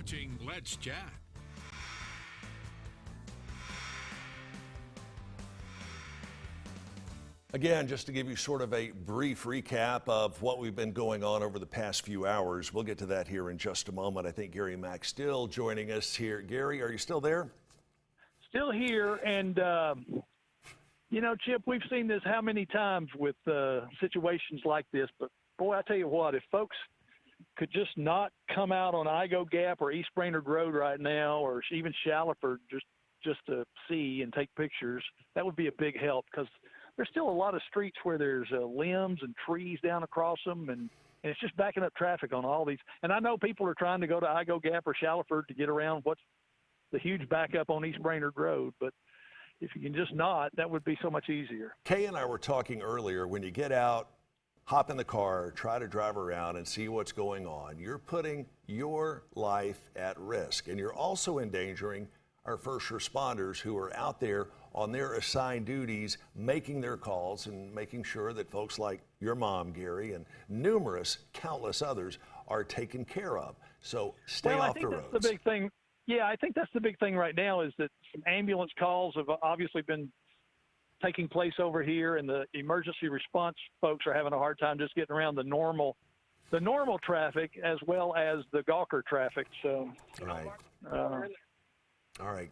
watching Let's Chat. Again, just to give you sort of a brief recap of what we've been going on over the past few hours. We'll get to that here in just a moment. I think Garry Mac still joining us here. Gary, are you still there? Still here, and you know, Chip, we've seen this how many times with situations like this, but boy, I tell you what, if folks could just not come out on Igo Gap or East Brainerd Road right now, or even Shallowford, just to see and take pictures, that would be a big help, because there's still a lot of streets where there's limbs and trees down across them, and it's just backing up traffic on all these. And I know people are trying to go to Igo Gap or Shallowford to get around what's the huge backup on East Brainerd Road, but if you can just not, that would be so much easier. Kay and I were talking earlier, when you get out, hop in the car, try to drive around and see what's going on, you're putting your life at risk, and you're also endangering our first responders who are out there on their assigned duties, making their calls and making sure that folks like your mom, Gary, and countless others are taken care of. So stay off the roads. That's the big thing. Yeah, I think that's the big thing right now, is that some ambulance calls have obviously been taking place over here, and the emergency response folks are having a hard time just getting around the normal traffic as well as the Gawker traffic. So, right. All right.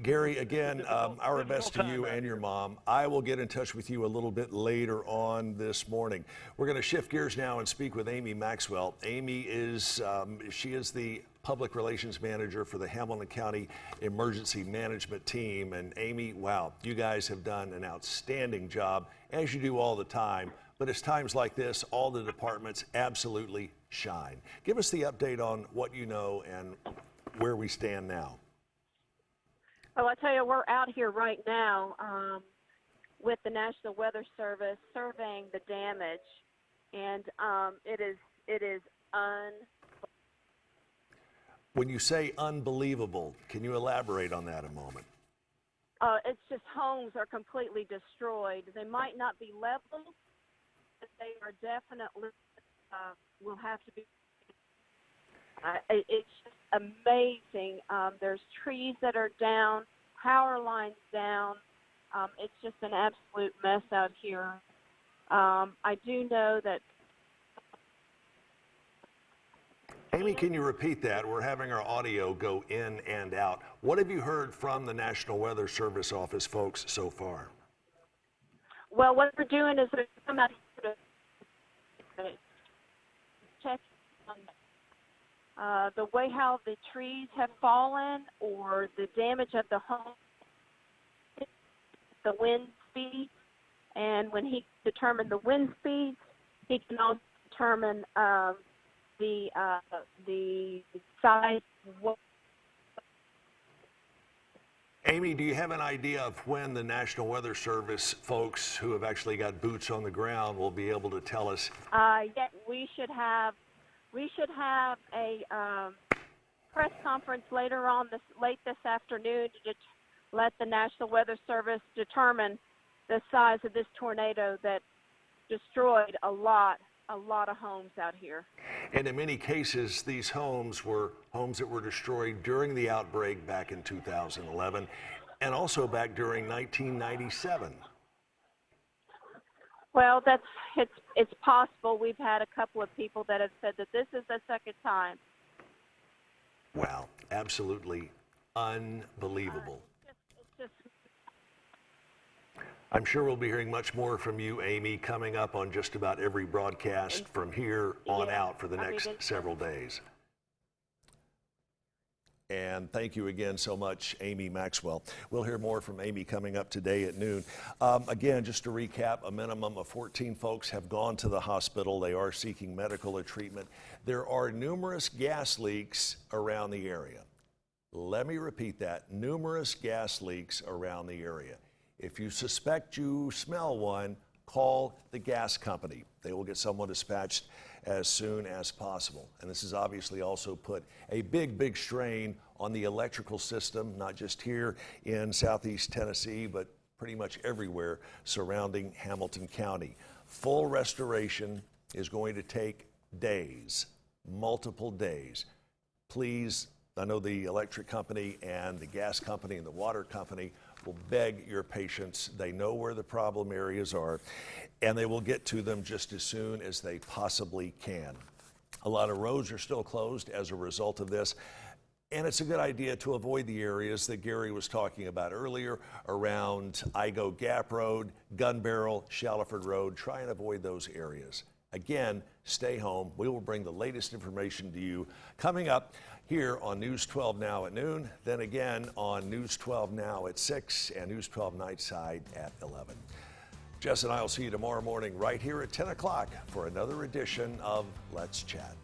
Gary, again, our best to you and your mom. I will get in touch with you a little bit later on this morning. We're going to shift gears now and speak with Amy Maxwell. Amy is, she is the Public Relations Manager for the Hamilton County Emergency Management Team. And Amy, wow, you guys have done an outstanding job, as you do all the time. But it's times like this, all the departments absolutely shine. Give us the update on what you know and where we stand now. Well, I tell you, we're out here right now with the National Weather Service surveying the damage, and it is When you say unbelievable, can you elaborate on that a moment? It's just homes are completely destroyed. They might not be leveled, but they are definitely will have to be. It's just amazing. There's trees that are down, power lines down. It's just an absolute mess out here. I do know that. Amy, can you repeat that? We're having our audio go in and out. What have you heard from the National Weather Service office folks so far? Well, what we're doing is we come out here to check on the way how the trees have fallen or the damage of the home, the wind speed, and when he determined the wind speeds, he can also determine the size. Amy, do you have an idea of when the National Weather Service folks who have actually got boots on the ground will be able to tell us? Yeah, we should have a press conference later on late this afternoon to let the National Weather Service determine the size of this tornado that destroyed a lot of homes out here. And in many cases, these homes were homes that were destroyed during the outbreak back in 2011 and also back during 1997. Well, it's possible. We've had a couple of people that have said that this is the second time. Wow, absolutely unbelievable. I'm sure we'll be hearing much more from you, Amy, coming up on just about every broadcast from here on out for the next several days. And thank you again so much, Amy Maxwell. We'll hear more from Amy coming up today at noon. Again, just to recap, a minimum of 14 folks have gone to the hospital. They are seeking medical treatment. There are numerous gas leaks around the area. Let me repeat that, numerous gas leaks around the area. If you suspect you smell one, call the gas company. They will get someone dispatched as soon as possible. And this has obviously also put a big strain on the electrical system, not just here in southeast Tennessee, but pretty much everywhere surrounding Hamilton County. Full restoration is going to take days, multiple days. please, I know the electric company and the gas company and the water company will beg your patience. They know where the problem areas are, and they will get to them just as soon as they possibly can. A lot of roads are still closed as a result of this. And it's a good idea to avoid the areas that Gary was talking about earlier around Igo Gap Road, Gun Barrel, Shallowford Road. Try and avoid those areas. Again, stay home. We will bring the latest information to you coming up here on News 12 Now at noon, then again on News 12 Now at 6 and News 12 Nightside at 11. Jess and I will see you tomorrow morning right here at 10 o'clock for another edition of Let's Chat.